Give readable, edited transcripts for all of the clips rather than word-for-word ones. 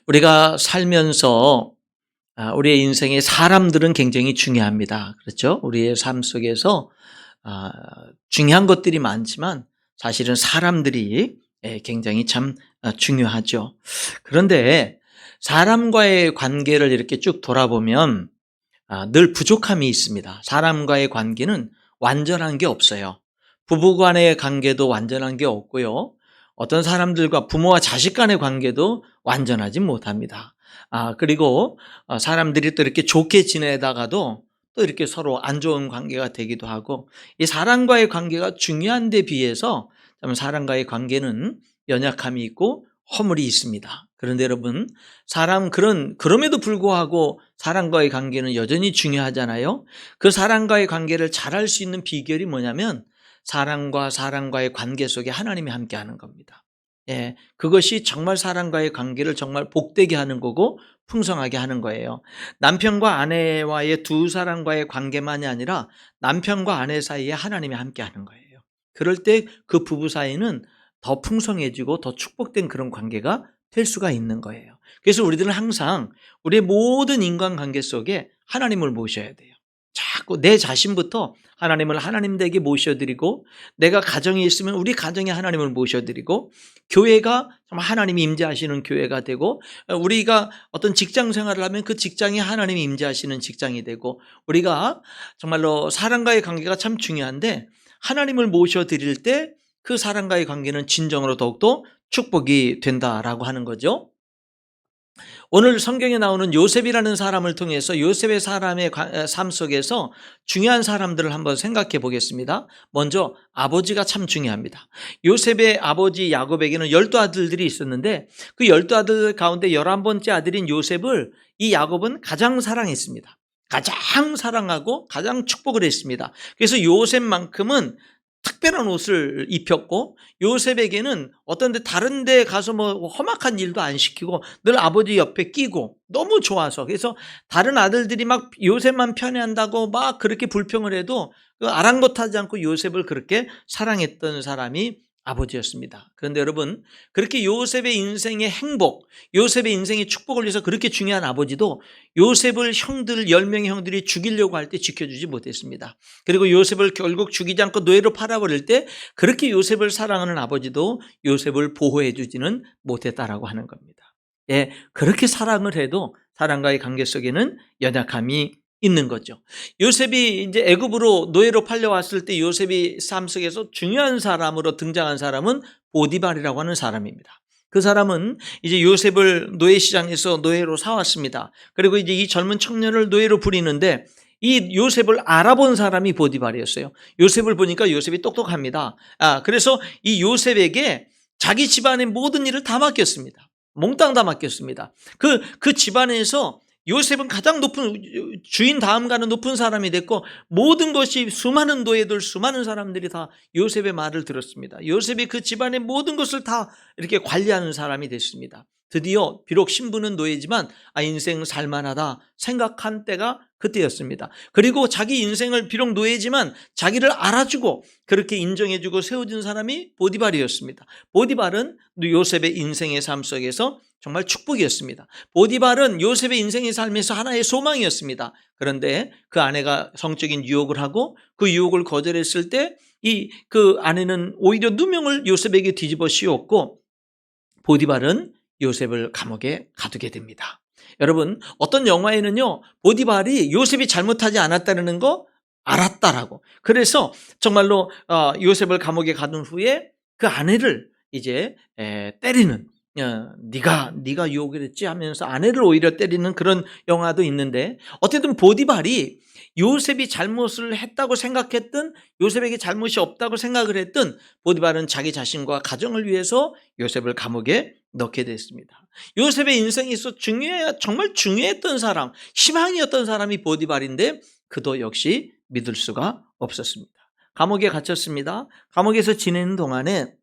우리가 살면서 우리의 인생에 사람들은 굉장히 중요합니다. 그렇죠? 우리의 삶 속에서 아 중요한 것들이 많지만 사실은 사람들이 굉장히 참 중요하죠. 그런데 사람과의 관계를 이렇게 쭉 돌아보면 늘 부족함이 있습니다. 사람과의 관계는 완전한 게 없어요. 부부 간의 관계도 완전한 게 없고요. 어떤 사람들과 부모와 자식 간의 관계도 완전하지 못합니다. 그리고 사람들이 또 이렇게 좋게 지내다가도 또 이렇게 서로 안 좋은 관계가 되기도 하고, 이 사람과의 관계가 중요한 데 비해서 사람과의 관계는 연약함이 있고 허물이 있습니다. 그런데 여러분, 그럼에도 불구하고 사람과의 관계는 여전히 중요하잖아요. 그 사람과의 관계를 잘할 수 있는 비결이 뭐냐면 사람과 사람과의 관계 속에 하나님이 함께하는 겁니다. 그것이 정말 사람과의 관계를 정말 복되게 하는 거고 풍성하게 하는 거예요. 남편과 아내와의 두 사람과의 관계만이 아니라 남편과 아내 사이에 하나님이 함께하는 거예요. 그럴 때 그 부부 사이는 더 풍성해지고 더 축복된 그런 관계가 될 수가 있는 거예요. 그래서 우리들은 항상 우리의 모든 인간관계 속에 하나님을 모셔야 돼요. 자꾸 내 자신부터 하나님을 하나님에게 모셔드리고, 내가 가정에 있으면 우리 가정에 하나님을 모셔드리고, 교회가 정말 하나님이 임재하시는 교회가 되고, 우리가 어떤 직장 생활을 하면 그 직장에 하나님이 임재하시는 직장이 되고, 우리가 정말로 사람과의 관계가 참 중요한데 하나님을 모셔드릴 때 그 사람과의 관계는 진정으로 더욱더 축복이 된다라고 하는 거죠. 오늘 성경에 나오는 요셉이라는 사람을 통해서 요셉의 삶 속에서 중요한 사람들을 한번 생각해 보겠습니다. 먼저 아버지가 참 중요합니다. 요셉의 아버지 야곱에게는 12아들들이 있었는데 그 12아들 가운데 11번째 아들인 요셉을 이 야곱은 가장 사랑했습니다. 가장 사랑하고 가장 축복을 했습니다. 그래서 요셉만큼은 특별한 옷을 입혔고, 요셉에게는 어떤 데 다른 데 가서 뭐 험악한 일도 안 시키고 늘 아버지 옆에 끼고 너무 좋아서, 그래서 다른 아들들이 막 요셉만 편애한다고 막 그렇게 불평을 해도 그 아랑곳하지 않고 요셉을 그렇게 사랑했던 사람이 아버지였습니다. 그런데 여러분, 그렇게 요셉의 인생의 행복, 요셉의 인생의 축복을 위해서 그렇게 중요한 아버지도 요셉을 10명의 형들이 죽이려고 할 때 지켜주지 못했습니다. 그리고 요셉을 결국 죽이지 않고 노예로 팔아버릴 때 그렇게 요셉을 사랑하는 아버지도 요셉을 보호해 주지는 못했다라고 하는 겁니다. 그렇게 사랑을 해도 사랑과의 관계 속에는 연약함이 있는 거죠. 요셉이 이제 애굽으로 노예로 팔려왔을 때 요셉이 삶 속에서 중요한 사람으로 등장한 사람은 보디발이라고 하는 사람입니다. 그 사람은 이제 요셉을 노예 시장에서 노예로 사왔습니다. 그리고 이제 이 젊은 청년을 노예로 부리는데 이 요셉을 알아본 사람이 보디발이었어요. 요셉을 보니까 요셉이 똑똑합니다. 그래서 이 요셉에게 자기 집안의 모든 일을 다 맡겼습니다. 몽땅 다 맡겼습니다. 그 집안에서 요셉은 가장 높은, 주인 다음 가는 높은 사람이 됐고, 모든 것이 수많은 노예들, 수많은 사람들이 다 요셉의 말을 들었습니다. 요셉이 그 집안의 모든 것을 다 이렇게 관리하는 사람이 됐습니다. 드디어 비록 신부는 노예지만 인생 살만하다 생각한 때가 그때였습니다. 그리고 자기 인생을 비록 노예지만 자기를 알아주고 그렇게 인정해주고 세워준 사람이 보디발이었습니다. 보디발은 요셉의 인생의 삶 속에서 정말 축복이었습니다. 보디발은 요셉의 인생의 삶에서 하나의 소망이었습니다. 그런데 그 아내가 성적인 유혹을 하고 그 유혹을 거절했을 때 그 아내는 오히려 누명을 요셉에게 뒤집어 씌웠고 보디발은 요셉을 감옥에 가두게 됩니다. 여러분, 어떤 영화에는요, 보디발이 요셉이 잘못하지 않았다는 거 알았다라고. 그래서 정말로 요셉을 감옥에 가둔 후에 그 아내를 이제 때리는, 네가 유혹을 했지 하면서 아내를 오히려 때리는 그런 영화도 있는데, 어쨌든 보디발이 요셉이 잘못을 했다고 생각했든 요셉에게 잘못이 없다고 생각을 했든 보디발은 자기 자신과 가정을 위해서 요셉을 감옥에 넣게 됐습니다. 요셉의 인생에서 정말 중요했던 사람, 희망이었던 사람이 보디발인데 그도 역시 믿을 수가 없었습니다. 감옥에 갇혔습니다. 감옥에서 지내는 동안에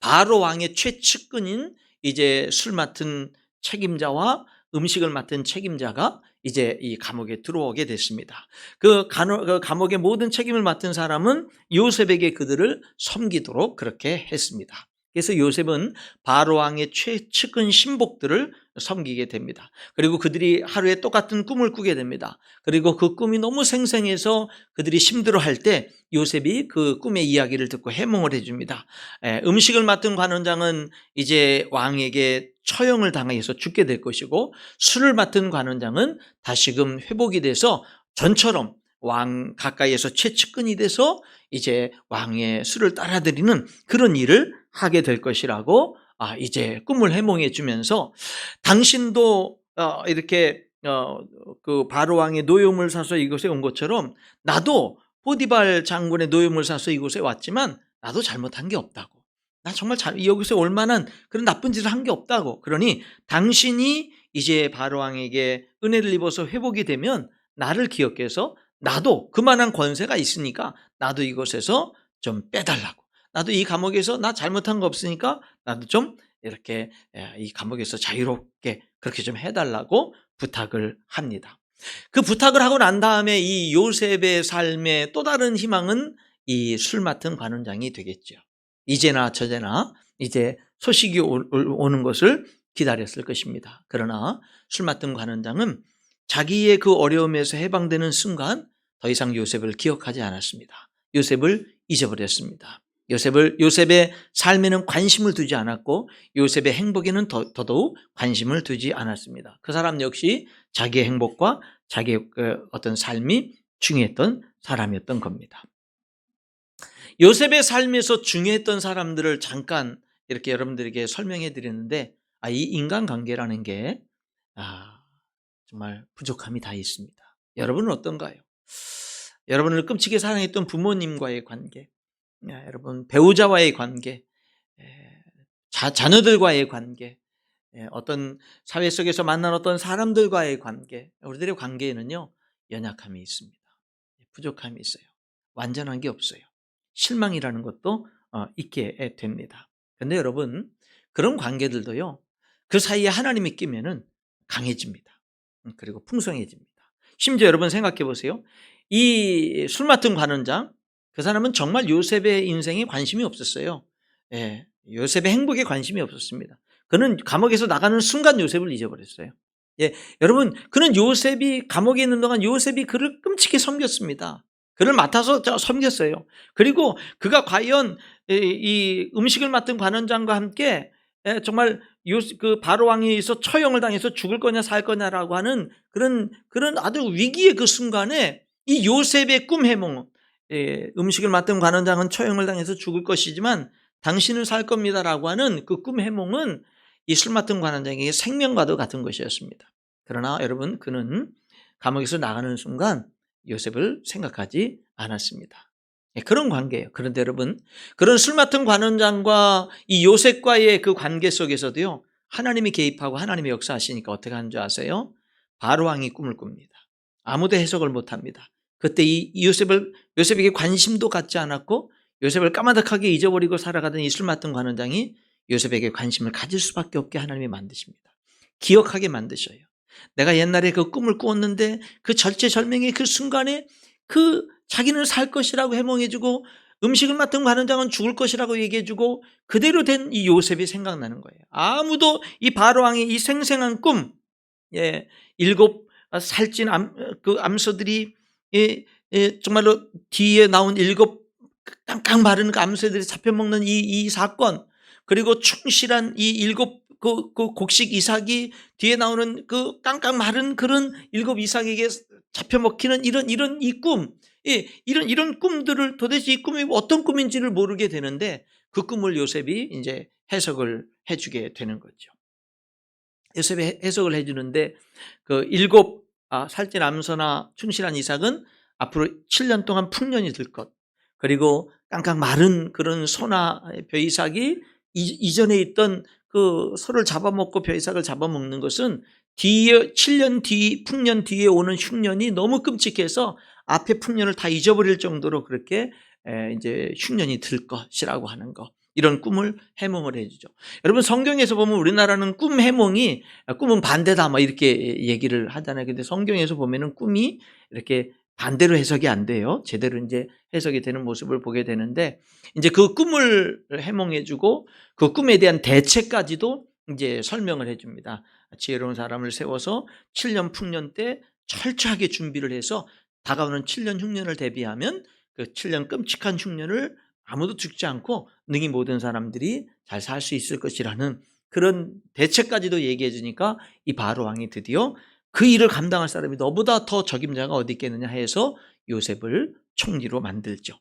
바로 왕의 최측근인 이제 술 맡은 책임자와 음식을 맡은 책임자가 이제 이 감옥에 들어오게 됐습니다. 그 감옥의 모든 책임을 맡은 사람은 요셉에게 그들을 섬기도록 그렇게 했습니다. 그래서 요셉은 바로 왕의 최측근 신복들을 섬기게 됩니다. 그리고 그들이 하루에 똑같은 꿈을 꾸게 됩니다. 그리고 그 꿈이 너무 생생해서 그들이 힘들어할 때 요셉이 그 꿈의 이야기를 듣고 해몽을 해줍니다. 음식을 맡은 관원장은 이제 왕에게 처형을 당해서 죽게 될 것이고, 술을 맡은 관원장은 다시금 회복이 돼서 전처럼 왕 가까이에서 최측근이 돼서 이제 왕의 술을 따라드리는 그런 일을 하게 될 것이라고 이제 꿈을 해몽해 주면서, 당신도 이렇게 그 바로 왕의 노여움을 사서 이곳에 온 것처럼 나도 보디발 장군의 노여움을 사서 이곳에 왔지만 나도 잘못한 게 없다고, 나 정말 여기서 올 만한 그런 나쁜 짓을 한 게 없다고, 그러니 당신이 이제 바로 왕에게 은혜를 입어서 회복이 되면 나를 기억해서 나도 그만한 권세가 있으니까 나도 이곳에서 좀 빼달라고, 나도 이 감옥에서 나 잘못한 거 없으니까 나도 좀 이렇게 이 감옥에서 자유롭게 그렇게 좀 해달라고 부탁을 합니다. 그 부탁을 하고 난 다음에 이 요셉의 삶의 또 다른 희망은 이 술 맡은 관원장이 되겠죠. 이제나 저제나 이제 소식이 오는 것을 기다렸을 것입니다. 그러나 술 맡은 관원장은 자기의 그 어려움에서 해방되는 순간 더 이상 요셉을 기억하지 않았습니다. 요셉을 잊어버렸습니다. 요셉의 삶에는 관심을 두지 않았고 요셉의 행복에는 더더욱 관심을 두지 않았습니다. 그 사람 역시 자기의 행복과 자기의 어떤 삶이 중요했던 사람이었던 겁니다. 요셉의 삶에서 중요했던 사람들을 잠깐 이렇게 여러분들에게 설명해 드렸는데, 이 인간관계라는 게 정말 부족함이 다 있습니다. 여러분은 어떤가요? 여러분을 끔찍이 사랑했던 부모님과의 관계, 여러분 배우자와의 관계, 자녀들과의 관계, 어떤 사회 속에서 만난 어떤 사람들과의 관계, 우리들의 관계에는요 연약함이 있습니다. 부족함이 있어요. 완전한 게 없어요. 실망이라는 것도 있게 됩니다. 그런데 여러분, 그런 관계들도요 그 사이에 하나님이 끼면은 강해집니다. 그리고 풍성해집니다. 심지어 여러분 생각해 보세요. 이 술 맡은 관원장, 그 사람은 정말 요셉의 인생에 관심이 없었어요. 요셉의 행복에 관심이 없었습니다. 그는 감옥에서 나가는 순간 요셉을 잊어버렸어요. 여러분, 그는 요셉이 감옥에 있는 동안 요셉이 그를 끔찍히 섬겼습니다. 그를 맡아서 섬겼어요. 그리고 그가 과연 이 음식을 맡은 관원장과 함께 정말 그 바로 왕에서 처형을 당해서 죽을 거냐 살 거냐라고 하는 그런 아주 위기의 그 순간에 이 요셉의 꿈 해몽, 음식을 맡은 관원장은 처형을 당해서 죽을 것이지만 당신은 살 겁니다라고 하는 그 꿈 해몽은 이 술 맡은 관원장에게 생명과도 같은 것이었습니다. 그러나 여러분, 그는 감옥에서 나가는 순간 요셉을 생각하지 않았습니다. 그런 관계예요. 그런데 여러분, 그런 술 맡은 관원장과 이 요셉과의 그 관계 속에서도요 하나님이 개입하고 하나님이 역사하시니까 어떻게 하는 줄 아세요? 바로 왕이 꿈을 꿉니다. 아무도 해석을 못합니다. 그때 이 요셉에게 관심도 갖지 않았고 요셉을 까마득하게 잊어버리고 살아가던 이 술 맡은 관원장이 요셉에게 관심을 가질 수밖에 없게 하나님이 만드십니다. 기억하게 만드셔요. 내가 옛날에 그 꿈을 꾸었는데 그 절체절명의 그 순간에 그 자기는 살 것이라고 해몽해주고 음식을 맡은 관원장은 죽을 것이라고 얘기해주고 그대로 된 이 요셉이 생각나는 거예요. 아무도 이 바로왕의 이 생생한 꿈, 일곱 살찐 그 암소들이 정말로 뒤에 나온 일곱 깡깡 마른 그 암소들이 잡혀먹는 이 사건, 그리고 충실한 이 일곱 그 곡식 이삭이 뒤에 나오는 그 깡깡 마른 그런 일곱 이삭에게 잡혀먹히는 이런 이 꿈, 이런 꿈들을 도대체 이 꿈이 어떤 꿈인지를 모르게 되는데 그 꿈을 요셉이 이제 해석을 해주게 되는 거죠. 요셉이 해석을 해주는데 그 일곱 살찐 암소나 충실한 이삭은 앞으로 7년 동안 풍년이 들 것, 그리고 깡깡 마른 그런 소나 벼이삭이 이전에 있던 그 소를 잡아먹고 벼이삭을 잡아먹는 것은 뒤에 7년 뒤 풍년 뒤에 오는 흉년이 너무 끔찍해서 앞에 풍년을 다 잊어버릴 정도로 그렇게 이제 흉년이 들 것이라고 하는 거, 이런 꿈을 해몽을 해주죠. 여러분, 성경에서 보면 우리나라는 꿈 해몽이 꿈은 반대다 막 이렇게 얘기를 하잖아요. 근데 성경에서 보면은 꿈이 이렇게 반대로 해석이 안 돼요. 제대로 이제 해석이 되는 모습을 보게 되는데, 이제 그 꿈을 해몽해 주고 그 꿈에 대한 대책까지도 이제 설명을 해 줍니다. 지혜로운 사람을 세워서 7년 풍년 때 철저하게 준비를 해서 다가오는 7년 흉년을 대비하면 그 7년 끔찍한 흉년을 아무도 죽지 않고 능히 모든 사람들이 잘 살 수 있을 것이라는 그런 대책까지도 얘기해 주니까 이 바로 왕이 드디어 그 일을 감당할 사람이 너보다 더 적임자가 어디 있겠느냐 해서 요셉을 총리로 만들죠.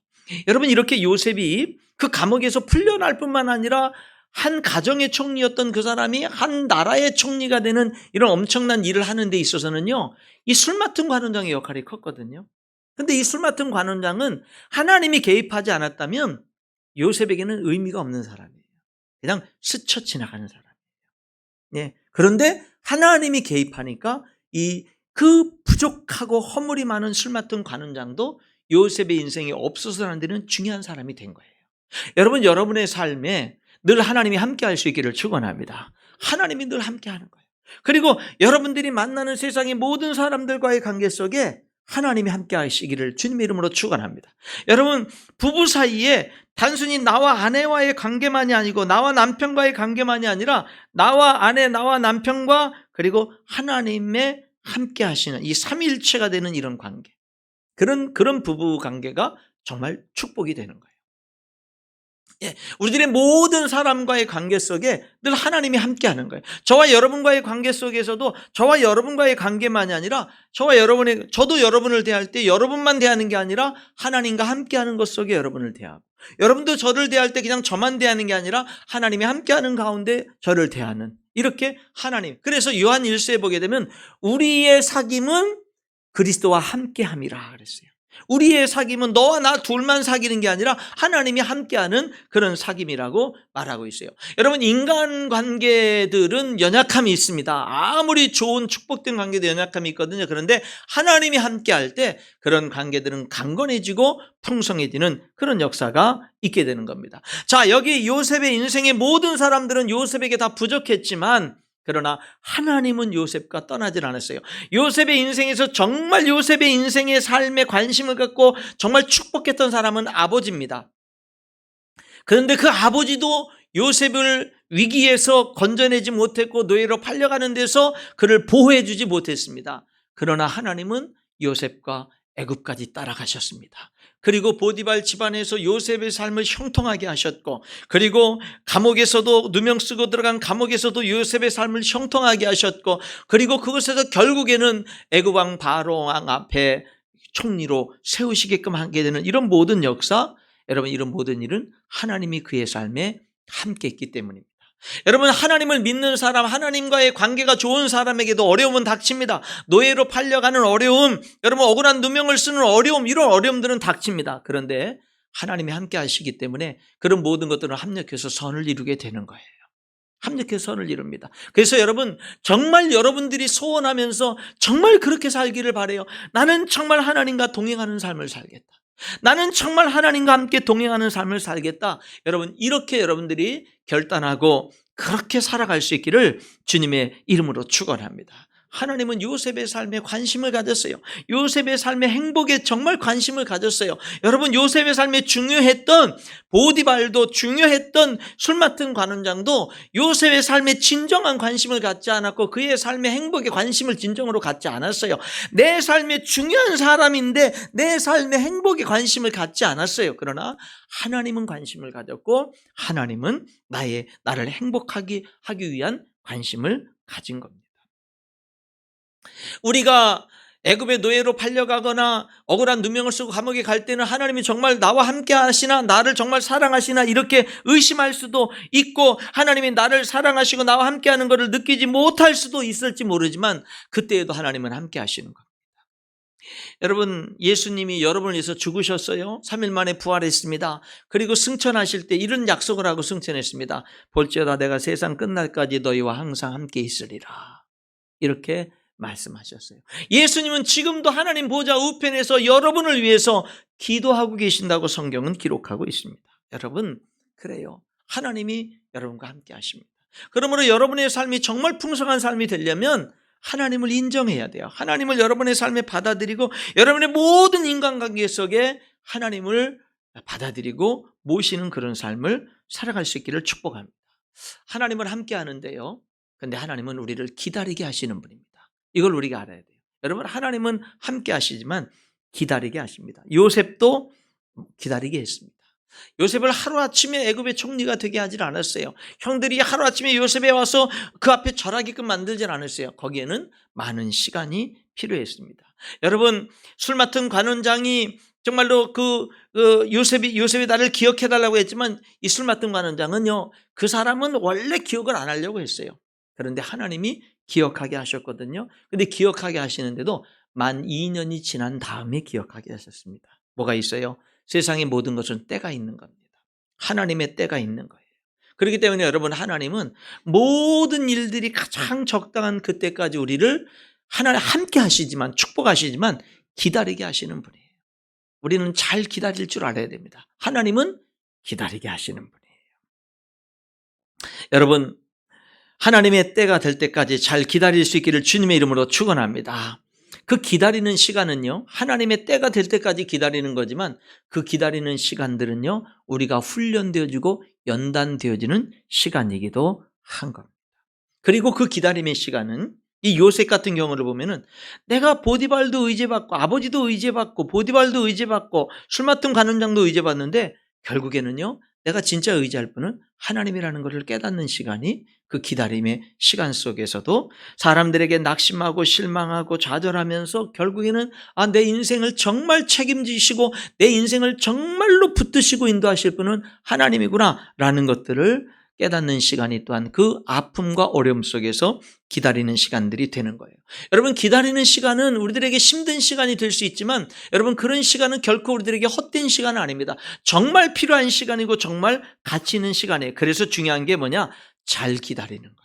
여러분, 이렇게 요셉이 그 감옥에서 풀려날 뿐만 아니라 한 가정의 총리였던 그 사람이 한 나라의 총리가 되는 이런 엄청난 일을 하는 데 있어서는요, 이 술 맡은 관원장의 역할이 컸거든요. 근데 이 술 맡은 관원장은 하나님이 개입하지 않았다면 요셉에게는 의미가 없는 사람이에요. 그냥 스쳐 지나가는 사람이에요. 예. 그런데 하나님이 개입하니까 그 부족하고 허물이 많은 술 맡은 관원장도 요셉의 인생에 없어서는 안 되는 중요한 사람이 된 거예요. 여러분, 여러분의 삶에 늘 하나님이 함께 할 수 있기를 축원합니다. 하나님이 늘 함께 하는 거예요. 그리고 여러분들이 만나는 세상의 모든 사람들과의 관계 속에 하나님이 함께 하시기를 주님의 이름으로 축원합니다. 여러분, 부부 사이에 단순히 나와 아내와의 관계만이 아니고 나와 남편과의 관계만이 아니라 나와 아내, 나와 남편과 그리고 하나님의 함께 하시는 이 삼위일체가 되는 이런 관계, 그런 부부 관계가 정말 축복이 되는 거예요. 예, 우리들의 모든 사람과의 관계 속에 늘 하나님이 함께하는 거예요. 저와 여러분과의 관계 속에서도 저와 여러분과의 관계만이 아니라 저도 여러분을 대할 때 여러분만 대하는 게 아니라 하나님과 함께하는 것 속에 여러분을 대하고, 여러분도 저를 대할 때 그냥 저만 대하는 게 아니라 하나님이 함께하는 가운데 저를 대하는, 이렇게 하나님. 그래서 요한 1서에 보게 되면 우리의 사귐은 그리스도와 함께함이라 그랬어요. 우리의 사귐은 너와 나 둘만 사귀는 게 아니라 하나님이 함께하는 그런 사귐이라고 말하고 있어요. 여러분, 인간관계들은 연약함이 있습니다. 아무리 좋은 축복된 관계도 연약함이 있거든요. 그런데 하나님이 함께할 때 그런 관계들은 강건해지고 풍성해지는 그런 역사가 있게 되는 겁니다. 자, 여기 요셉의 인생의 모든 사람들은 요셉에게 다 부족했지만, 그러나 하나님은 요셉과 떠나질 않았어요. 요셉의 인생에서 정말 요셉의 인생의 삶에 관심을 갖고 정말 축복했던 사람은 아버지입니다. 그런데 그 아버지도 요셉을 위기에서 건져내지 못했고 노예로 팔려가는 데서 그를 보호해 주지 못했습니다. 그러나 하나님은 요셉과 애굽까지 따라가셨습니다. 그리고 보디발 집안에서 요셉의 삶을 형통하게 하셨고, 그리고 감옥에서도, 누명 쓰고 들어간 감옥에서도 요셉의 삶을 형통하게 하셨고, 그리고 그곳에서 결국에는 애굽 왕 바로 왕 앞에 총리로 세우시게끔 하게 되는 이런 모든 역사, 여러분, 이런 모든 일은 하나님이 그의 삶에 함께 했기 때문입니다. 여러분, 하나님을 믿는 사람, 하나님과의 관계가 좋은 사람에게도 어려움은 닥칩니다. 노예로 팔려가는 어려움, 여러분 억울한 누명을 쓰는 어려움, 이런 어려움들은 닥칩니다. 그런데 하나님이 함께 하시기 때문에 그런 모든 것들은 합력해서 선을 이루게 되는 거예요. 합력해서 선을 이룹니다. 그래서 여러분, 정말 여러분들이 소원하면서 정말 그렇게 살기를 바라요. 나는 정말 하나님과 동행하는 삶을 살겠다. 나는 정말 하나님과 함께 동행하는 삶을 살겠다. 여러분, 이렇게 여러분들이 결단하고 그렇게 살아갈 수 있기를 주님의 이름으로 축원합니다. 하나님은 요셉의 삶에 관심을 가졌어요. 요셉의 삶의 행복에 정말 관심을 가졌어요. 여러분, 요셉의 삶에 중요했던 보디발도, 중요했던 술 맡은 관원장도 요셉의 삶에 진정한 관심을 갖지 않았고 그의 삶의 행복에 관심을 진정으로 갖지 않았어요. 내 삶에 중요한 사람인데 내 삶의 행복에 관심을 갖지 않았어요. 그러나 하나님은 관심을 가졌고 하나님은 나를 행복하게 하기 위한 관심을 가진 겁니다. 우리가 애굽의 노예로 팔려가거나 억울한 누명을 쓰고 감옥에 갈 때는 하나님이 정말 나와 함께 하시나, 나를 정말 사랑하시나 이렇게 의심할 수도 있고, 하나님이 나를 사랑하시고 나와 함께 하는 것을 느끼지 못할 수도 있을지 모르지만 그때에도 하나님은 함께 하시는 겁니다. 여러분, 예수님이 여러분을 위해서 죽으셨어요. 3일 만에 부활했습니다. 그리고 승천하실 때 이런 약속을 하고 승천했습니다. 볼지어다 내가 세상 끝날까지 너희와 항상 함께 있으리라, 이렇게 말씀하셨어요. 예수님은 지금도 하나님 보좌 우편에서 여러분을 위해서 기도하고 계신다고 성경은 기록하고 있습니다. 여러분, 그래요. 하나님이 여러분과 함께 하십니다. 그러므로 여러분의 삶이 정말 풍성한 삶이 되려면 하나님을 인정해야 돼요. 하나님을 여러분의 삶에 받아들이고 여러분의 모든 인간관계 속에 하나님을 받아들이고 모시는 그런 삶을 살아갈 수 있기를 축복합니다. 하나님을 함께 하는데요. 근데 하나님은 우리를 기다리게 하시는 분입니다. 이걸 우리가 알아야 돼요. 여러분, 하나님은 함께 하시지만 기다리게 하십니다. 요셉도 기다리게 했습니다. 요셉을 하루아침에 애굽의 총리가 되게 하질 않았어요. 형들이 하루아침에 요셉에 와서 그 앞에 절하게끔 만들질 않았어요. 거기에는 많은 시간이 필요했습니다. 여러분, 술 맡은 관원장이 정말로 요셉이 나를 기억해달라고 했지만 이 술 맡은 관원장은요, 그 사람은 원래 기억을 안 하려고 했어요. 그런데 하나님이 기억하게 하셨거든요. 근데 기억하게 하시는데도 만 2년이 지난 다음에 기억하게 하셨습니다. 뭐가 있어요? 세상의 모든 것은 때가 있는 겁니다. 하나님의 때가 있는 거예요. 그렇기 때문에 여러분, 하나님은 모든 일들이 가장 적당한 그때까지 우리를 하나님 함께 하시지만, 축복하시지만 기다리게 하시는 분이에요. 우리는 잘 기다릴 줄 알아야 됩니다. 하나님은 기다리게 하시는 분이에요. 여러분, 하나님의 때가 될 때까지 잘 기다릴 수 있기를 주님의 이름으로 축원합니다. 그 기다리는 시간은요, 하나님의 때가 될 때까지 기다리는 거지만 그 기다리는 시간들은요, 우리가 훈련되어지고 연단되어지는 시간이기도 한 겁니다. 그리고 그 기다림의 시간은 이 요셉 같은 경우를 보면은 내가 보디발도 의지받고 아버지도 의지받고 보디발도 의지받고 술 맡은 관원장도 의지받는데 결국에는요, 내가 진짜 의지할 분은 하나님이라는 것을 깨닫는 시간이 그 기다림의 시간 속에서도 사람들에게 낙심하고 실망하고 좌절하면서 결국에는 내 인생을 정말 책임지시고 내 인생을 정말로 붙드시고 인도하실 분은 하나님이구나 라는 것들을 깨닫는 시간이 또한 그 아픔과 어려움 속에서 기다리는 시간들이 되는 거예요. 여러분, 기다리는 시간은 우리들에게 힘든 시간이 될 수 있지만 여러분, 그런 시간은 결코 우리들에게 헛된 시간은 아닙니다. 정말 필요한 시간이고 정말 가치 있는 시간이에요. 그래서 중요한 게 뭐냐? 잘 기다리는 거예요.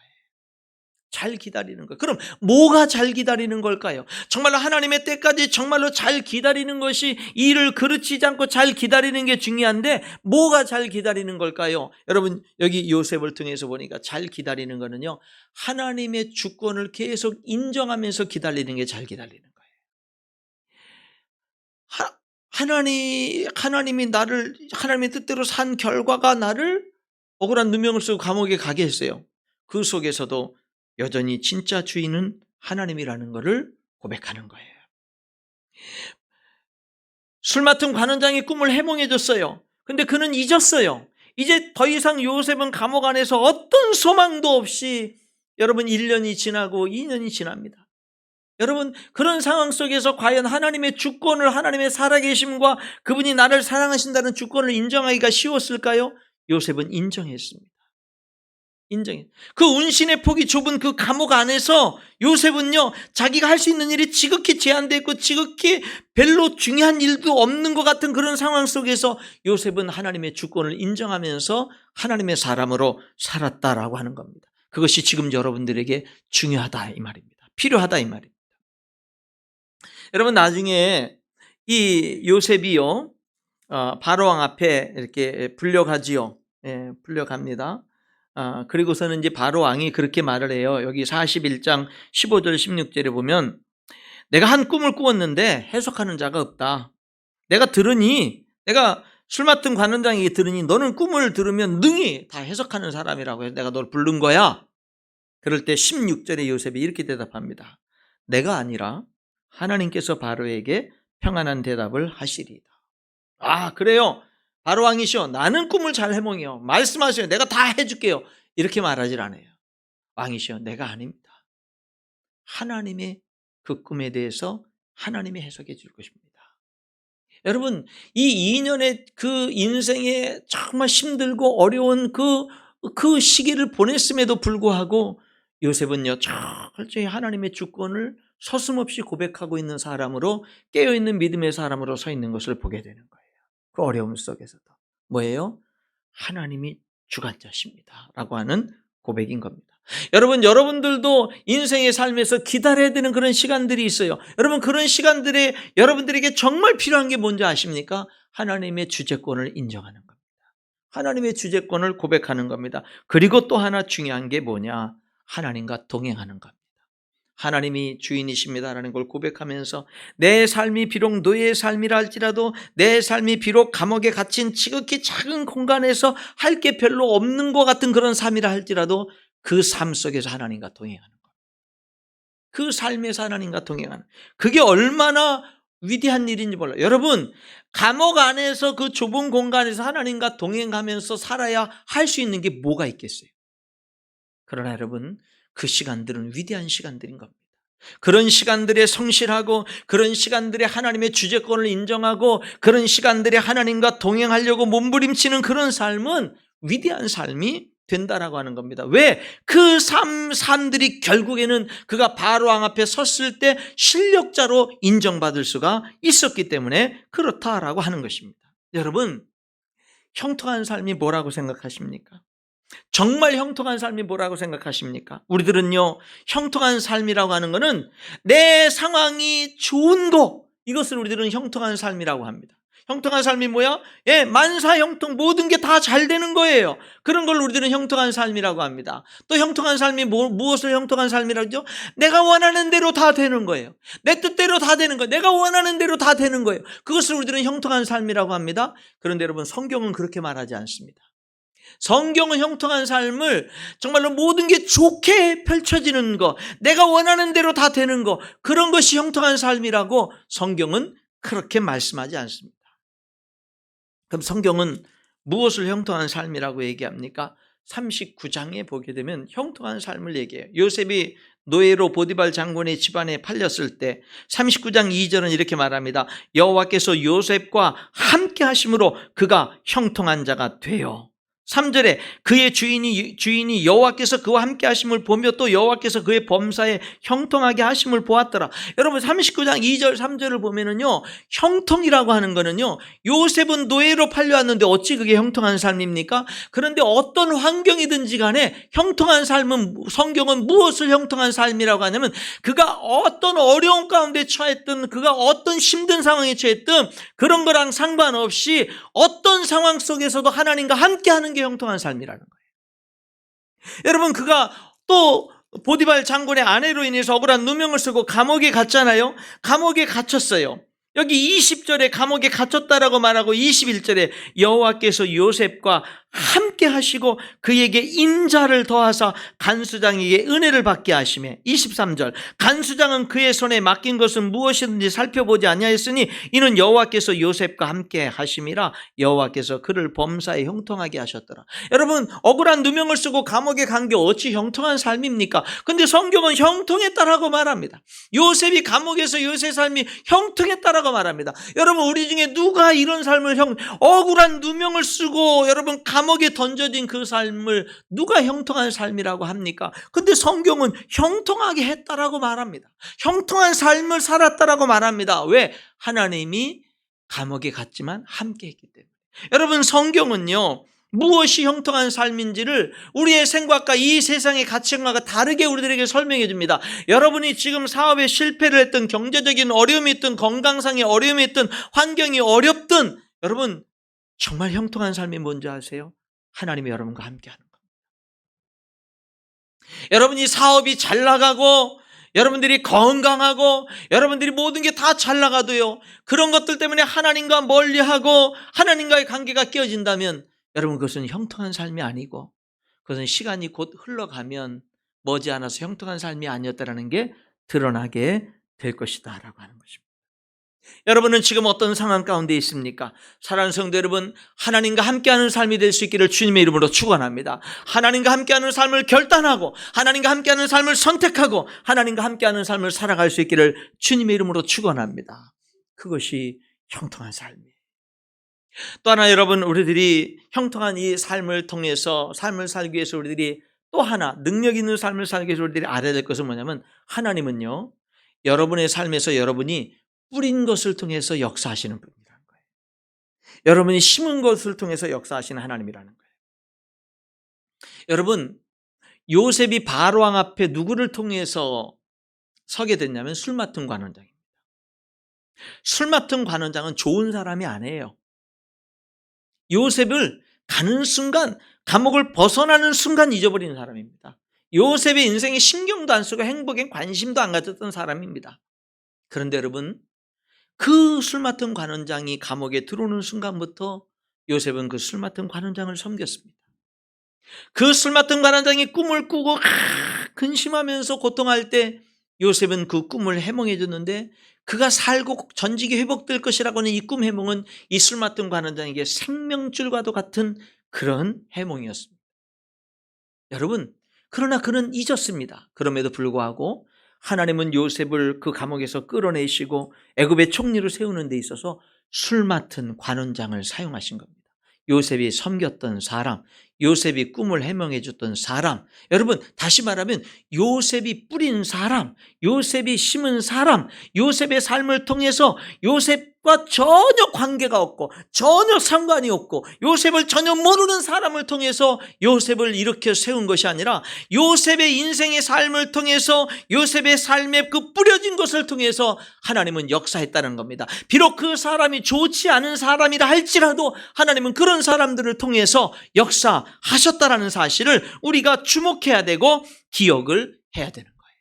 잘 기다리는 거예요. 그럼 뭐가 잘 기다리는 걸까요? 정말로 하나님의 때까지 정말로 잘 기다리는 것이 일을 그르치지 않고 잘 기다리는 게 중요한데 뭐가 잘 기다리는 걸까요? 여러분, 여기 요셉을 통해서 보니까 잘 기다리는 거는요, 하나님의 주권을 계속 인정하면서 기다리는 게 잘 기다리는 거예요. 하나님이 하나님의 뜻대로 산 결과가 나를 억울한 누명을 쓰고 감옥에 가게 했어요. 그 속에서도 여전히 진짜 주인은 하나님이라는 것을 고백하는 거예요. 술 맡은 관원장이 꿈을 해몽해 줬어요. 근데 그는 잊었어요. 이제 더 이상 요셉은 감옥 안에서 어떤 소망도 없이 여러분 1년이 지나고 2년이 지납니다. 여러분, 그런 상황 속에서 과연 하나님의 주권을, 하나님의 살아계심과 그분이 나를 사랑하신다는 주권을 인정하기가 쉬웠을까요? 요셉은 인정했습니다. 그 운신의 폭이 좁은 그 감옥 안에서 요셉은요, 자기가 할 수 있는 일이 지극히 제한되어 있고 지극히 별로 중요한 일도 없는 것 같은 그런 상황 속에서 요셉은 하나님의 주권을 인정하면서 하나님의 사람으로 살았다라고 하는 겁니다. 그것이 지금 여러분들에게 중요하다 이 말입니다. 필요하다 이 말입니다. 여러분, 나중에 이 요셉이요, 바로왕 앞에 이렇게 불려가지요. 불려갑니다. 그리고서는 이제 바로왕이 그렇게 말을 해요. 여기 41장 15절 16절에 보면 내가 한 꿈을 꾸었는데 해석하는 자가 없다. 내가 술 맡은 관원장에게 들으니 너는 꿈을 들으면 능히 다 해석하는 사람이라고 해서 내가 널 부른 거야. 그럴 때 16절에 요셉이 이렇게 대답합니다. 내가 아니라 하나님께서 바로에게 평안한 대답을 하시리이다. 그래요? 바로왕이시여, 나는 꿈을 잘 해몽해요. 말씀하세요. 내가 다 해줄게요. 이렇게 말하질 않아요. 왕이시여, 내가 아닙니다. 하나님의 그 꿈에 대해서 하나님이 해석해 줄 것입니다. 여러분, 이 2년의 그 인생에 정말 힘들고 어려운 그 시기를 보냈음에도 불구하고 요셉은요, 철저히 하나님의 주권을 서슴없이 고백하고 있는 사람으로, 깨어있는 믿음의 사람으로 서 있는 것을 보게 되는 거예요. 그 어려움 속에서도. 뭐예요? 하나님이 주관자십니다 라고 하는 고백인 겁니다. 여러분들도 인생의 삶에서 기다려야 되는 그런 시간들이 있어요. 여러분, 그런 시간들에 여러분들에게 정말 필요한 게 뭔지 아십니까? 하나님의 주재권을 인정하는 겁니다. 하나님의 주재권을 고백하는 겁니다. 그리고 또 하나 중요한 게 뭐냐? 하나님과 동행하는 겁니다. 하나님이 주인이십니다라는 걸 고백하면서 내 삶이 비록 노예의 삶이라 할지라도 내 삶이 비록 감옥에 갇힌 지극히 작은 공간에서 할 게 별로 없는 것 같은 그런 삶이라 할지라도 그 삶 속에서 하나님과 동행하는 것. 그 삶에서 하나님과 동행하는 그게 얼마나 위대한 일인지 몰라요. 여러분, 감옥 안에서 그 좁은 공간에서 하나님과 동행하면서 살아야 할 수 있는 게 뭐가 있겠어요? 그러나 여러분, 그 시간들은 위대한 시간들인 겁니다. 그런 시간들에 성실하고 그런 시간들에 하나님의 주재권을 인정하고 그런 시간들에 하나님과 동행하려고 몸부림치는 그런 삶은 위대한 삶이 된다라고 하는 겁니다. 왜? 그 삶들이 결국에는 그가 바로 왕 앞에 섰을 때 실력자로 인정받을 수가 있었기 때문에 그렇다라고 하는 것입니다. 여러분, 형통한 삶이 뭐라고 생각하십니까? 정말 형통한 삶이 뭐라고 생각하십니까? 우리들은요, 형통한 삶이라고 하는 것은 내 상황이 좋은 거, 이것을 우리들은 형통한 삶이라고 합니다. 형통한 삶이 뭐야? 만사 형통, 모든 게 다 잘 되는 거예요. 그런 걸 우리들은 형통한 삶이라고 합니다. 또 형통한 삶이 무엇을 형통한 삶이라고 하죠? 내가 원하는 대로 다 되는 거예요. 내 뜻대로 다 되는 거예요. 내가 원하는 대로 다 되는 거예요. 그것을 우리들은 형통한 삶이라고 합니다. 그런데 여러분, 성경은 그렇게 말하지 않습니다. 성경은 형통한 삶을 정말로 모든 게 좋게 펼쳐지는 것, 내가 원하는 대로 다 되는 것, 그런 것이 형통한 삶이라고 성경은 그렇게 말씀하지 않습니다. 그럼 성경은 무엇을 형통한 삶이라고 얘기합니까? 39장에 보게 되면 형통한 삶을 얘기해요. 요셉이 노예로 보디발 장군의 집안에 팔렸을 때 39장 2절은 이렇게 말합니다. 여호와께서 요셉과 함께 하심으로 그가 형통한 자가 되어 3절에 그의 주인이 여호와께서 그와 함께 하심을 보며 또 여호와께서 그의 범사에 형통하게 하심을 보았더라. 여러분 39장 2절 3절을 보면은요, 형통이라고 하는 거는요, 요셉은 노예로 팔려왔는데 어찌 그게 형통한 삶입니까? 그런데 어떤 환경이든지 간에 형통한 삶은, 성경은 무엇을 형통한 삶이라고 하냐면 그가 어떤 어려움 가운데 처했든 그가 어떤 힘든 상황에 처했든 그런 거랑 상관없이 어떤 상황 속에서도 하나님과 함께하는 게 형통한 삶이라는 거예요. 여러분, 그가 또 보디발 장군의 아내로 인해서 억울한 누명을 쓰고 감옥에 갔잖아요. 감옥에 갇혔어요. 여기 20절에 감옥에 갇혔다라고 말하고 21절에 여호와께서 요셉과 함께 하시고 그에게 인자를 더하사 간수장에게 은혜를 받게 하시매 23절 간수장은 그의 손에 맡긴 것은 무엇이든지 살펴보지 아니하였으니 이는 여호와께서 요셉과 함께 하심이라 여호와께서 그를 범사에 형통하게 하셨더라. 여러분, 억울한 누명을 쓰고 감옥에 간 게 어찌 형통한 삶입니까? 근데 성경은 형통했다라고 말합니다. 요셉이 감옥에서 요셉의 삶이 형통했다라고 말합니다. 여러분, 우리 중에 누가 이런 삶을 억울한 누명을 쓰고 여러분 감옥에 던져진 그 삶을 누가 형통한 삶이라고 합니까? 근데 성경은 형통하게 했다라고 말합니다. 형통한 삶을 살았다라고 말합니다. 왜? 하나님이 감옥에 갔지만 함께 했기 때문에. 여러분, 성경은요, 무엇이 형통한 삶인지를 우리의 생각과 이 세상의 가치관과 다르게 우리들에게 설명해 줍니다. 여러분이 지금 사업에 실패를 했든 경제적인 어려움이 있든 건강상의 어려움이 있든 환경이 어렵든 여러분, 정말 형통한 삶이 뭔지 아세요? 하나님이 여러분과 함께하는 겁니다. 여러분이 사업이 잘 나가고 여러분들이 건강하고 여러분들이 모든 게 다 잘 나가도요, 그런 것들 때문에 하나님과 멀리하고 하나님과의 관계가 깨어진다면 여러분, 그것은 형통한 삶이 아니고 그것은 시간이 곧 흘러가면 머지않아서 형통한 삶이 아니었다는 게 드러나게 될 것이다 라고 하는 것입니다. 여러분은 지금 어떤 상황 가운데 있습니까? 사랑하는 성도 여러분, 하나님과 함께하는 삶이 될 수 있기를 주님의 이름으로 축원합니다. 하나님과 함께하는 삶을 결단하고 하나님과 함께하는 삶을 선택하고 하나님과 함께하는 삶을 살아갈 수 있기를 주님의 이름으로 축원합니다. 그것이 형통한 삶이에요. 또 하나, 여러분, 우리들이 형통한 이 삶을 통해서 삶을 살기 위해서 우리들이 또 하나 능력 있는 삶을 살기 위해서 우리들이 알아야 될 것은 뭐냐면 하나님은요, 여러분의 삶에서 여러분이 뿌린 것을 통해서 역사하시는 분이라는 거예요. 여러분이 심은 것을 통해서 역사하시는 하나님이라는 거예요. 여러분, 요셉이 바로왕 앞에 누구를 통해서 서게 됐냐면 술 맡은 관원장입니다. 술 맡은 관원장은 좋은 사람이 아니에요. 요셉을 가는 순간, 감옥을 벗어나는 순간 잊어버리는 사람입니다. 요셉의 인생에 신경도 안 쓰고 행복에 관심도 안 가졌던 사람입니다. 그런데 여러분, 그 술 맡은 관원장이 감옥에 들어오는 순간부터 요셉은 그 술 맡은 관원장을 섬겼습니다. 그 술 맡은 관원장이 꿈을 꾸고 근심하면서 고통할 때 요셉은 그 꿈을 해몽해 줬는데, 그가 살고 전직이 회복될 것이라고는 이 꿈 해몽은 이 술 맡은 관원장에게 생명줄과도 같은 그런 해몽이었습니다. 여러분, 그러나 그는 잊었습니다. 그럼에도 불구하고 하나님은 요셉을 그 감옥에서 끌어내시고 애굽의 총리로 세우는 데 있어서 술 맡은 관원장을 사용하신 겁니다. 요셉이 섬겼던 사람, 요셉이 꿈을 해명해 줬던 사람, 여러분 다시 말하면 요셉이 뿌린 사람, 요셉이 심은 사람, 요셉의 삶을 통해서 요셉과 전혀 관계가 없고 전혀 상관이 없고 요셉을 전혀 모르는 사람을 통해서 요셉을 일으켜 세운 것이 아니라 요셉의 인생의 삶을 통해서 요셉의 삶에 그 뿌려진 것을 통해서 하나님은 역사했다는 겁니다. 비록 그 사람이 좋지 않은 사람이라 할지라도 하나님은 그런 사람들을 통해서 역사하셨다라는 사실을 우리가 주목해야 되고 기억을 해야 되는 거예요.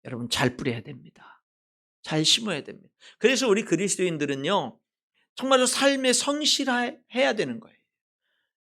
여러분, 잘 뿌려야 됩니다. 잘 심어야 됩니다. 그래서 우리 그리스도인들은요, 정말로 삶에 성실해야 되는 거예요.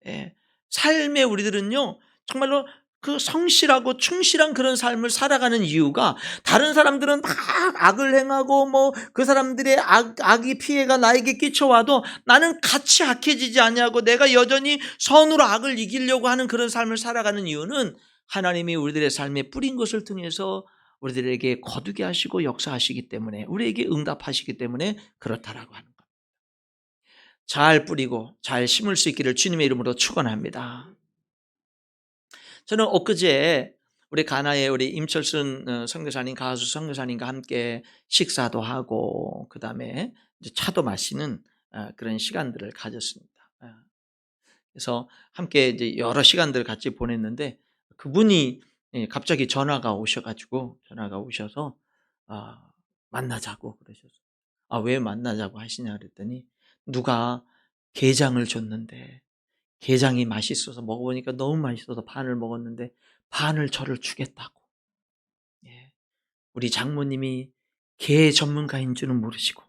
예, 삶에 우리들은요 정말로 그 성실하고 충실한 그런 삶을 살아가는 이유가, 다른 사람들은 막 악을 행하고 뭐 그 사람들의 악이 피해가 나에게 끼쳐와도 나는 같이 악해지지 아니하고 내가 여전히 선으로 악을 이기려고 하는 그런 삶을 살아가는 이유는 하나님이 우리들의 삶에 뿌린 것을 통해서 우리들에게 거두게 하시고 역사하시기 때문에, 우리에게 응답하시기 때문에 그렇다라고 하는 겁니다. 잘 뿌리고 잘 심을 수 있기를 주님의 이름으로 축원합니다. 저는 엊그제 우리 가나에 우리 임철순 선교사님, 가수 선교사님과 함께 식사도 하고 그다음에 이제 차도 마시는 그런 시간들을 가졌습니다. 그래서 함께 이제 여러 시간들을 같이 보냈는데, 그분이 갑자기 전화가 오셔서 만나자고 그러셔서, 왜 만나자고 하시냐 그랬더니 누가 게장을 줬는데 게장이 맛있어서 먹어보니까 너무 맛있어서 반을 먹었는데 반을 저를 주겠다고. 예. 우리 장모님이 게 전문가인 줄은 모르시고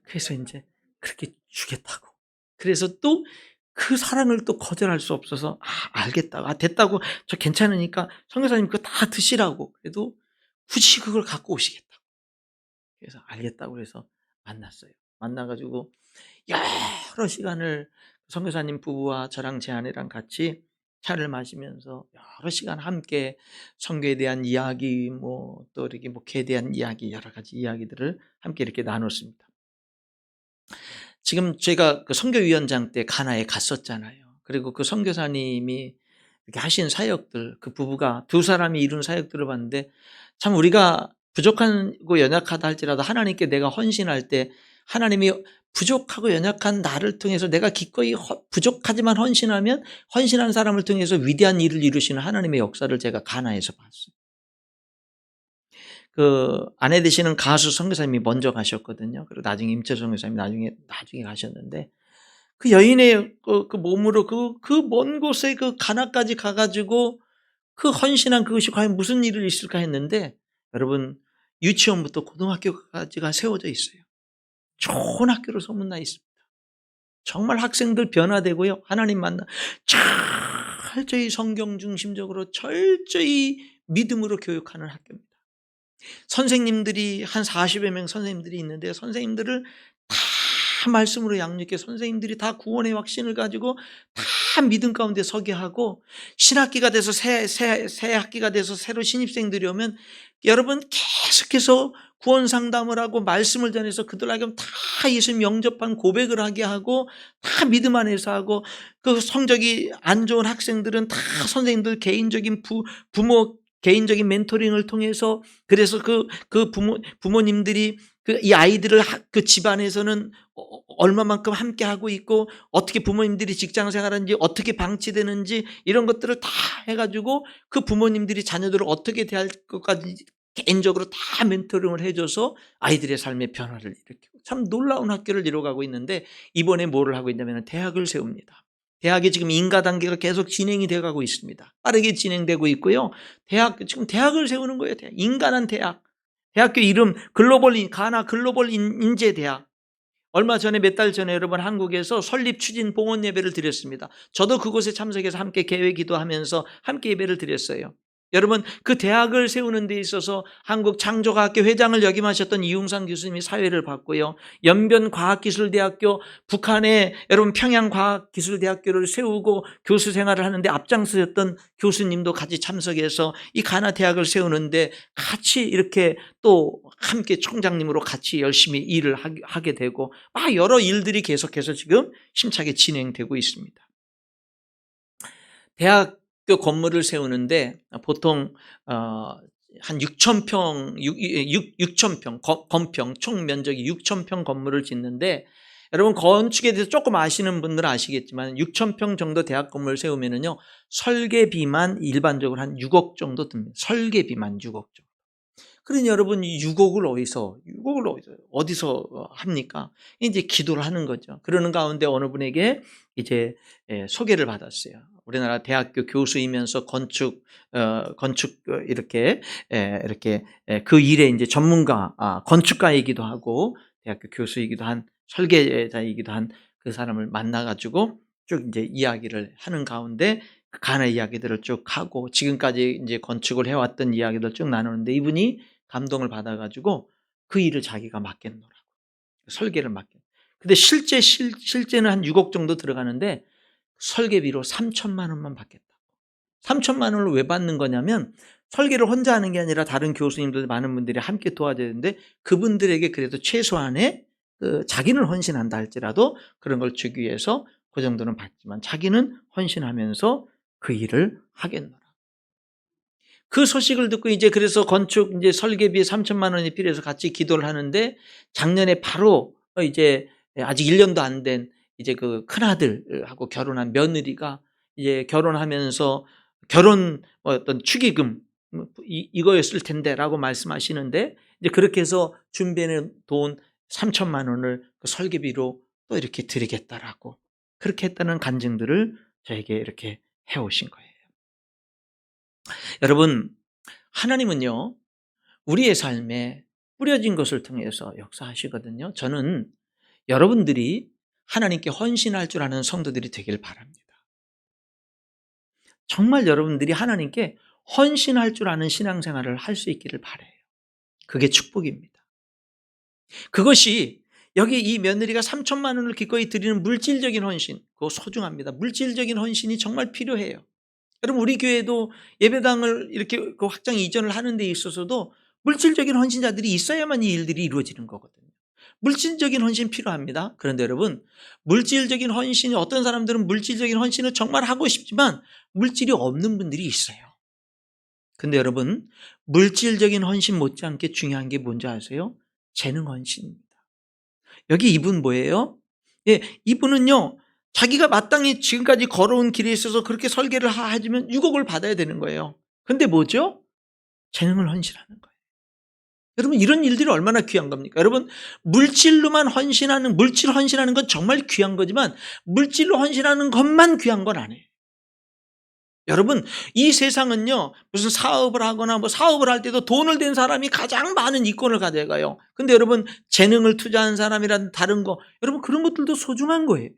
그래서 이제 그렇게 주겠다고. 그래서 또 그 사랑을 또 거절할 수 없어서 알겠다고, 됐다고, 저 괜찮으니까 선교사님 그거 다 드시라고. 그래도 굳이 그걸 갖고 오시겠다고. 그래서 알겠다고 해서 만났어요. 만나가지고 여러 시간을 선교사님 부부와 저랑 제 아내랑 같이 차를 마시면서 여러 시간 함께 선교에 대한 이야기, 또 이렇게 목회에 대한 이야기, 여러 가지 이야기들을 함께 이렇게 나눴습니다. 지금 제가 그 선교위원장 때 가나에 갔었잖아요. 그리고 그 선교사님이 이렇게 하신 사역들, 그 부부가 두 사람이 이룬 사역들을 봤는데, 참 우리가 부족하고 연약하다 할지라도 하나님께 내가 헌신할 때 하나님이 부족하고 연약한 나를 통해서 내가 기꺼이 부족하지만 헌신하면 헌신한 사람을 통해서 위대한 일을 이루시는 하나님의 역사를 제가 가나에서 봤어요. 그 아내 되시는 가수 선교사님이 먼저 가셨거든요. 그리고 나중에 임철 선교사님이 나중에 가셨는데, 그 여인의 그 몸으로 그 먼 곳에 그 가나까지 가가지고 그 헌신한 그것이 과연 무슨 일을 있을까 했는데, 여러분 유치원부터 고등학교까지가 세워져 있어요. 좋은 학교로 소문나 있습니다. 정말 학생들 변화되고요, 하나님 만나 철저히 성경 중심적으로 철저히 믿음으로 교육하는 학교입니다. 선생님들이 한 40여 명 선생님들이 있는데, 선생님들을 다 말씀으로 양육해 선생님들이 다 구원의 확신을 가지고 다 믿음 가운데 서게 하고, 신학기가 돼서 새 학기가 돼서 새로 신입생들이 오면 여러분 계속해서 구원 상담을 하고 말씀을 전해서 그들에게 다 예수님 영접한 고백을 하게 하고, 다 믿음 안에서 하고, 그 성적이 안 좋은 학생들은 다 선생님들 개인적인 부모 개인적인 멘토링을 통해서, 그래서 그 부모님들이 이 아이들을 그 집안에서는 얼마만큼 함께 하고 있고, 어떻게 부모님들이 직장 생활하는지, 어떻게 방치되는지, 이런 것들을 다 해가지고 그 부모님들이 자녀들을 어떻게 대할 것까지 개인적으로 다 멘토링을 해줘서 아이들의 삶의 변화를 일으키고, 참 놀라운 학교를 이뤄가고 있는데, 이번에 뭐를 하고 있냐면 대학을 세웁니다. 대학이 지금 인가 단계가 계속 진행이 돼 가고 있습니다. 빠르게 진행되고 있고요. 지금 대학을 세우는 거예요. 인간한 대학. 대학교 이름 가나 글로벌 인재 대학. 얼마 전에 몇 달 전에 여러분 한국에서 설립 추진 봉헌 예배를 드렸습니다. 저도 그곳에 참석해서 함께 개회 기도하면서 함께 예배를 드렸어요. 여러분 그 대학을 세우는 데 있어서 한국 창조과학회 회장을 역임하셨던 이웅상 교수님이 사회를 봤고요. 연변과학기술대학교 북한의 여러분 평양과학기술대학교를 세우고 교수 생활을 하는데 앞장서셨던 교수님도 같이 참석해서 이 가나 대학을 세우는데 같이 이렇게 또 함께 총장님으로 같이 열심히 일을 하게 되고 여러 일들이 계속해서 지금 힘차게 진행되고 있습니다. 대학교 건물을 세우는데 보통 한 6,000평, 6,000평 건평 총 면적이 6,000평 건물을 짓는데 여러분 건축에 대해서 조금 아시는 분들은 아시겠지만 6,000평 정도 대학 건물을 세우면은요 설계비만 일반적으로 한 6억 정도 듭니다. 설계비만 6억 정도. 그러니 여러분 6억을 어디서 합니까? 이제 기도를 하는 거죠. 그러는 가운데 어느 분에게 이제 소개를 받았어요. 우리나라 대학교 교수이면서 건축 이렇게 그 일에 이제 전문가, 건축가이기도 하고 대학교 교수이기도 한 설계자이기도 한 그 사람을 만나가지고 쭉 이제 이야기를 하는 가운데 그 가나 이야기들을 쭉 하고 지금까지 이제 건축을 해왔던 이야기들 쭉 나누는데 이분이 감동을 받아가지고 그 일을 자기가 맡겠노라고 설계를 근데 실제는 한 6억 정도 들어가는데 설계비로 3천만 원만 받겠다고. 3천만 원을 왜 받는 거냐면 설계를 혼자 하는 게 아니라 다른 교수님들 많은 분들이 함께 도와줘야 되는데 그분들에게 그래도 최소한의 자기는 헌신한다 할지라도 그런 걸 주기 위해서 그 정도는 받지만 자기는 헌신하면서 그 일을 하겠노라. 그 소식을 듣고 이제 그래서 건축 이제 설계비 3천만 원이 필요해서 같이 기도를 하는데 작년에 바로 이제 아직 1년도 안 된 이제 그 큰아들하고 결혼한 며느리가 이제 결혼하면서 결혼 어떤 축의금 이거였을 텐데라고 말씀하시는데 이제 그렇게 해서 준비해낸 돈 3천만 원을 그 설계비로 또 이렇게 드리겠다라고 그렇게 했다는 간증들을 저에게 이렇게 해오신 거예요. 여러분 하나님은요 우리의 삶에 뿌려진 것을 통해서 역사하시거든요. 저는 여러분들이 하나님께 헌신할 줄 아는 성도들이 되길 바랍니다. 정말 여러분들이 하나님께 헌신할 줄 아는 신앙생활을 할 수 있기를 바라요. 그게 축복입니다. 그것이 여기 이 며느리가 3천만 원을 기꺼이 드리는 물질적인 헌신, 그거 소중합니다. 물질적인 헌신이 정말 필요해요. 여러분 우리 교회도 예배당을 이렇게 그 확장 이전을 하는 데 있어서도 물질적인 헌신자들이 있어야만 이 일들이 이루어지는 거거든요. 물질적인 헌신 필요합니다. 그런데 여러분 물질적인 헌신이 어떤 사람들은 물질적인 헌신을 정말 하고 싶지만 물질이 없는 분들이 있어요. 근데 여러분 물질적인 헌신 못지않게 중요한 게 뭔지 아세요? 재능 헌신입니다. 여기 이분 뭐예요? 예, 이분은요 자기가 마땅히 지금까지 걸어온 길에 있어서 그렇게 설계를 하지면 6억을 받아야 되는 거예요. 근데 뭐죠? 재능을 헌신하는 거예요. 여러분 이런 일들이 얼마나 귀한 겁니까? 여러분 물질로만 헌신하는 물질 헌신하는 건 정말 귀한 거지만 물질로 헌신하는 것만 귀한 건 아니에요. 여러분 이 세상은요 무슨 사업을 하거나 뭐 사업을 할 때도 돈을 댄 사람이 가장 많은 이권을 가져가요. 근데 여러분 재능을 투자한 사람이란 다른 거 여러분 그런 것들도 소중한 거예요.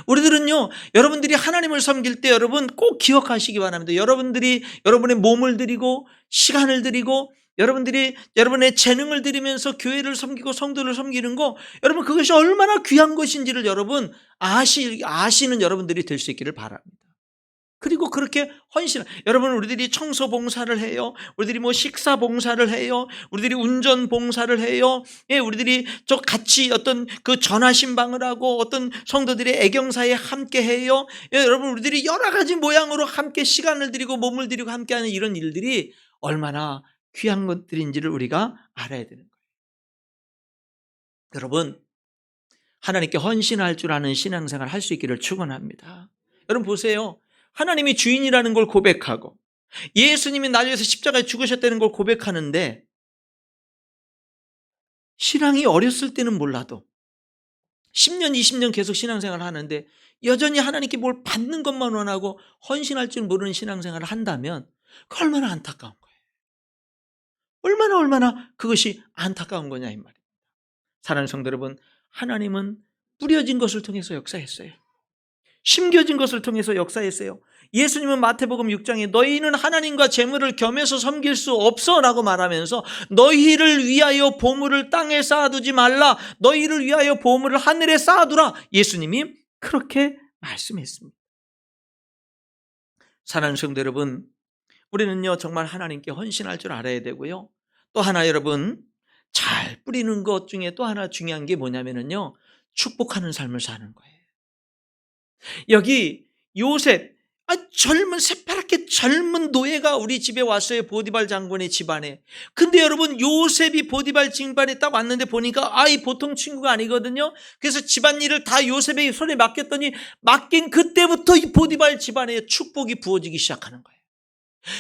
우리들은요 여러분들이 하나님을 섬길 때 여러분 꼭 기억하시기 바랍니다. 여러분들이 여러분의 몸을 드리고 시간을 드리고 여러분들이 여러분의 재능을 드리면서 교회를 섬기고 성도를 섬기는 거 여러분 그것이 얼마나 귀한 것인지를 여러분 아시는 여러분들이 될 수 있기를 바랍니다. 그리고 그렇게 여러분 우리들이 청소 봉사를 해요. 우리들이 뭐 식사 봉사를 해요. 우리들이 운전 봉사를 해요. 예, 우리들이 같이 어떤 그 전화 신방을 하고 어떤 성도들의 애경사에 함께 해요. 예, 여러분 우리들이 여러 가지 모양으로 함께 시간을 드리고 몸을 드리고 함께하는 이런 일들이 얼마나 귀한 것들인지를 우리가 알아야 되는 거예요. 여러분 하나님께 헌신할 줄 아는 신앙생활 할 수 있기를 축원합니다. 여러분 보세요. 하나님이 주인이라는 걸 고백하고 예수님이 날 위해서 십자가에 죽으셨다는 걸 고백하는데 신앙이 어렸을 때는 몰라도 10년, 20년 계속 신앙생활을 하는데 여전히 하나님께 뭘 받는 것만 원하고 헌신할 줄 모르는 신앙생활을 한다면 그 얼마나 안타까운 거예요. 얼마나 그것이 안타까운 거냐 이 말이에요. 사랑하는 성도 여러분, 하나님은 뿌려진 것을 통해서 역사했어요. 심겨진 것을 통해서 역사했어요. 예수님은 마태복음 6장에 너희는 하나님과 재물을 겸해서 섬길 수 없어라고 말하면서 너희를 위하여 보물을 땅에 쌓아두지 말라, 너희를 위하여 보물을 하늘에 쌓아두라, 예수님이 그렇게 말씀했습니다. 사랑하는 성도 여러분, 우리는요 정말 하나님께 헌신할 줄 알아야 되고요. 또 하나 여러분, 잘 뿌리는 것 중에 또 하나 중요한 게 뭐냐면요, 축복하는 삶을 사는 거예요. 여기 요셉, 젊은 새파랗게 젊은 노예가 우리 집에 왔어요. 보디발 장군의 집안에. 근데 여러분, 요셉이 보디발 집안에 딱 왔는데 보니까 이 보통 친구가 아니거든요. 그래서 집안일을 다 요셉의 손에 맡겼더니 맡긴 그때부터 이 보디발 집안에 축복이 부어지기 시작하는 거예요.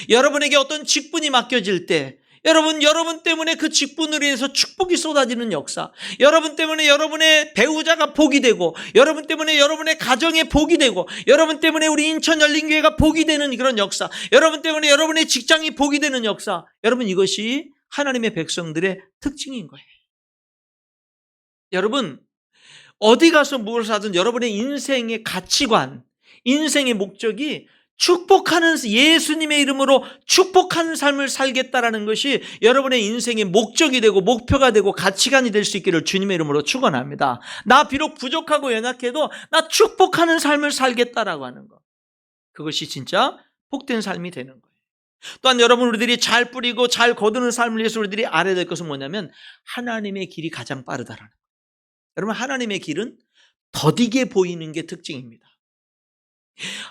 여러분에게 어떤 직분이 맡겨질 때 여러분 때문에 그 직분으로 인해서 축복이 쏟아지는 역사, 여러분 때문에 여러분의 배우자가 복이 되고, 여러분 때문에 여러분의 가정에 복이 되고, 여러분 때문에 우리 인천 열린교회가 복이 되는 그런 역사, 여러분 때문에 여러분의 직장이 복이 되는 역사, 여러분 이것이 하나님의 백성들의 특징인 거예요. 여러분 어디 가서 무엇을 하든 여러분의 인생의 가치관, 인생의 목적이 축복하는, 예수님의 이름으로 축복하는 삶을 살겠다라는 것이 여러분의 인생의 목적이 되고 목표가 되고 가치관이 될 수 있기를 주님의 이름으로 축원합니다. 나 비록 부족하고 연약해도 나 축복하는 삶을 살겠다라고 하는 것, 그것이 진짜 복된 삶이 되는 거예요. 또한 여러분, 우리들이 잘 뿌리고 잘 거두는 삶을 위해서 우리들이 알아야 될 것은 뭐냐면 하나님의 길이 가장 빠르다라는 거예요. 여러분, 하나님의 길은 더디게 보이는 게 특징입니다.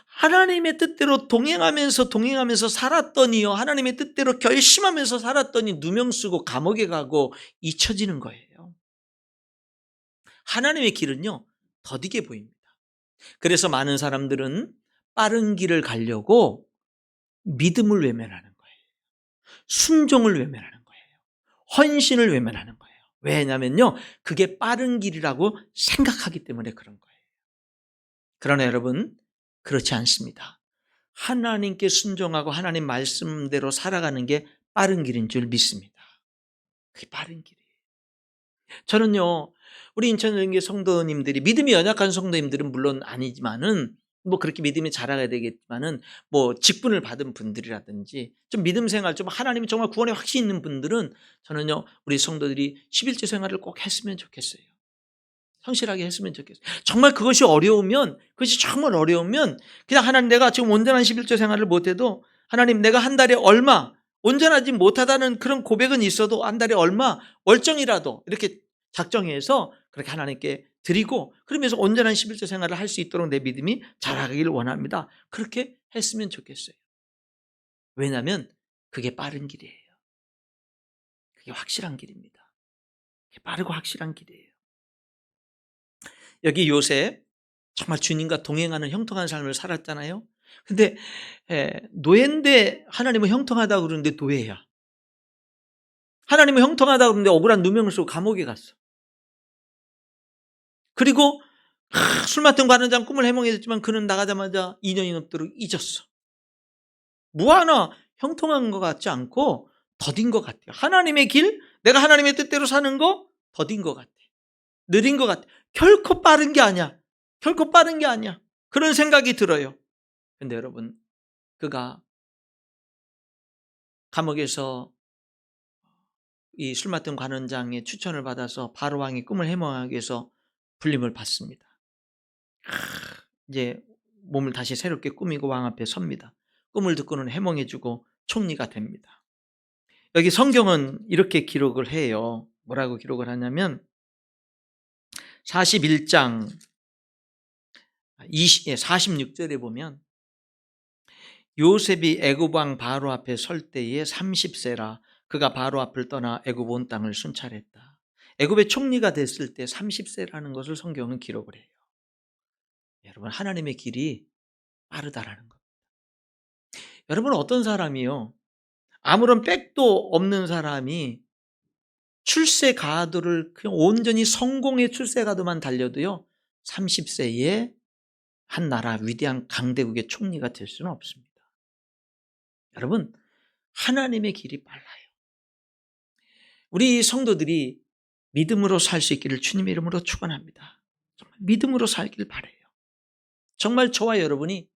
하나님의 뜻대로 동행하면서 살았더니요, 하나님의 뜻대로 결심하면서 살았더니 누명 쓰고 감옥에 가고 잊혀지는 거예요. 하나님의 길은요 더디게 보입니다. 그래서 많은 사람들은 빠른 길을 가려고 믿음을 외면하는 거예요. 순종을 외면하는 거예요. 헌신을 외면하는 거예요. 왜냐면요, 그게 빠른 길이라고 생각하기 때문에 그런 거예요. 그러나 여러분, 그렇지 않습니다. 하나님께 순종하고 하나님 말씀대로 살아가는 게 빠른 길인 줄 믿습니다. 그게 빠른 길이에요. 저는요, 우리 인천연계 성도님들이, 믿음이 연약한 성도님들은 물론 아니지만은, 그렇게 믿음이 자라야 되겠지만은, 직분을 받은 분들이라든지, 좀 믿음 생활, 좀 하나님이 정말 구원에 확신 있는 분들은, 저는요, 우리 성도들이 11조 생활을 꼭 했으면 좋겠어요. 성실하게 했으면 좋겠어요. 정말 그것이 정말 어려우면, 그냥 하나님, 내가 지금 온전한 11조 생활을 못해도, 하나님 내가 한 달에 얼마, 온전하지 못하다는 그런 고백은 있어도 한 달에 얼마, 월정이라도 이렇게 작정해서 그렇게 하나님께 드리고, 그러면서 온전한 11조 생활을 할 수 있도록 내 믿음이 자라기를 원합니다. 그렇게 했으면 좋겠어요. 왜냐하면 그게 빠른 길이에요. 그게 확실한 길입니다. 그게 빠르고 확실한 길이에요. 여기 요셉, 정말 주님과 동행하는 형통한 삶을 살았잖아요. 근데 노예인데 하나님은 형통하다고 그러는데 노예야. 하나님은 형통하다고 그러는데 억울한 누명을 쓰고 감옥에 갔어. 그리고 술 맡은 관원장 꿈을 해몽해줬지만 그는 나가자마자 2년이 넘도록 잊었어. 하나 형통한 것 같지 않고 더딘 것 같아요. 하나님의 길, 내가 하나님의 뜻대로 사는 거 더딘 것 같아. 느린 것 같아. 결코 빠른 게 아니야. 결코 빠른 게 아니야. 그런 생각이 들어요. 근데 여러분, 그가 감옥에서 이 술 맡은 관원장의 추천을 받아서 바로 왕의 꿈을 해몽하기 위해서 불림을 받습니다. 이제 몸을 다시 새롭게 꾸미고 왕 앞에 섭니다. 꿈을 듣고는 해몽해주고 총리가 됩니다. 여기 성경은 이렇게 기록을 해요. 뭐라고 기록을 하냐면 41장 46절에 보면 요셉이 애굽 왕 바로 앞에 설 때에 30세라 그가 바로 앞을 떠나 애굽 온 땅을 순찰했다. 애굽의 총리가 됐을 때 30세라는 것을 성경은 기록을 해요. 여러분, 하나님의 길이 빠르다라는 것. 여러분, 어떤 사람이요, 아무런 백도 없는 사람이 출세 가도를 그냥 온전히 성공의 출세 가도만 달려도요 30세에 한 나라 위대한 강대국의 총리가 될 수는 없습니다. 여러분, 하나님의 길이 빨라요. 우리 성도들이 믿음으로 살 수 있기를 주님의 이름으로 축원합니다. 정말 믿음으로 살길 바라요. 정말 저와 여러분이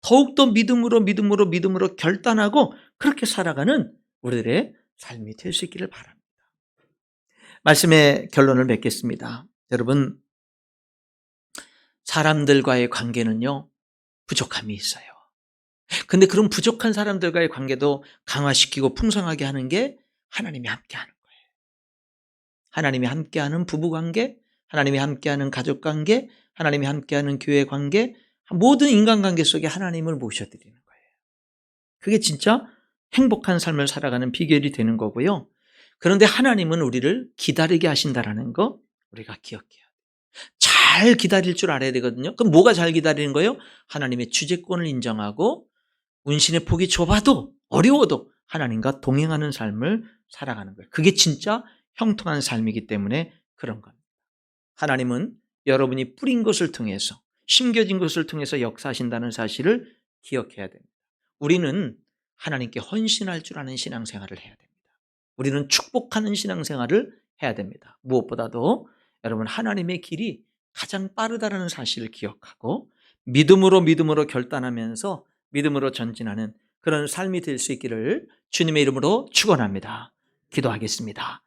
더욱더 믿음으로 결단하고 그렇게 살아가는 우리들의 삶이 될 수 있기를 바랍니다. 말씀의 결론을 맺겠습니다. 여러분, 사람들과의 관계는요 부족함이 있어요. 근데 그런 부족한 사람들과의 관계도 강화시키고 풍성하게 하는 게 하나님이 함께하는 거예요. 하나님이 함께하는 부부관계, 하나님이 함께하는 가족관계, 하나님이 함께하는 교회관계, 모든 인간관계 속에 하나님을 모셔드리는 거예요. 그게 진짜 행복한 삶을 살아가는 비결이 되는 거고요. 그런데 하나님은 우리를 기다리게 하신다는 거 우리가 기억해야 돼요. 잘 기다릴 줄 알아야 되거든요. 그럼 뭐가 잘 기다리는 거예요? 하나님의 주재권을 인정하고 운신의 폭이 좁아도 어려워도 하나님과 동행하는 삶을 살아가는 거예요. 그게 진짜 형통한 삶이기 때문에 그런 겁니다. 하나님은 여러분이 뿌린 것을 통해서 심겨진 것을 통해서 역사하신다는 사실을 기억해야 됩니다. 우리는 하나님께 헌신할 줄 아는 신앙생활을 해야 됩니다. 우리는 축복하는 신앙생활을 해야 됩니다. 무엇보다도 여러분 하나님의 길이 가장 빠르다는 사실을 기억하고 믿음으로 결단하면서 믿음으로 전진하는 그런 삶이 될 수 있기를 주님의 이름으로 축원합니다. 기도하겠습니다.